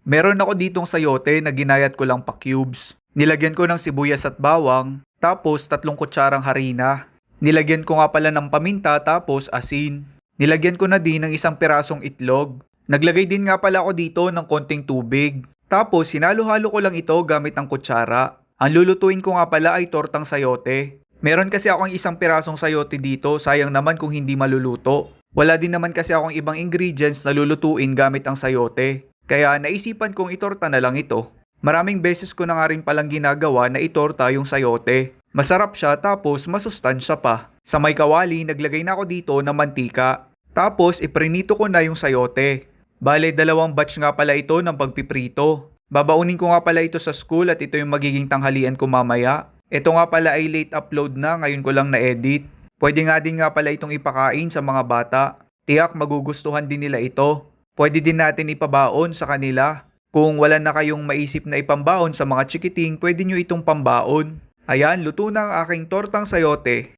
Meron ako ditong sayote na ginayat ko lang pa cubes. Nilagyan ko ng sibuyas at bawang, tapos 3 kutsarang harina. Nilagyan ko nga pala ng paminta tapos asin. Nilagyan ko na din ng 1 pirasong itlog. Naglagay din nga pala ako dito ng konting tubig. Tapos sinalo-halo ko lang ito gamit ang kutsara. Ang lulutuin ko nga pala ay tortang sayote. Meron kasi akong 1 pirasong sayote dito, sayang naman kung hindi maluluto. Wala din naman kasi akong ibang ingredients na lulutuin gamit ang sayote. Kaya naisipan kong itorta na lang ito. Maraming beses ko na nga rin palang ginagawa na itorta yung sayote. Masarap siya tapos masustansya pa. Sa may kawali, naglagay na ako dito ng mantika. Tapos iprinito ko na yung sayote. Bale, 2 batch nga pala ito ng pagpiprito. Babaunin ko nga pala ito sa school at ito yung magiging tanghalian ko mamaya. Ito nga pala ay late upload na, ngayon ko lang na-edit. Pwede nga din nga pala itong ipakain sa mga bata. Tiyak magugustuhan din nila ito. Pwede din natin ipabaon sa kanila. Kung wala na kayong maisip na ipambaon sa mga chikiting, pwede nyo itong pambaon. Ayan, luto na ang aking tortang sayote.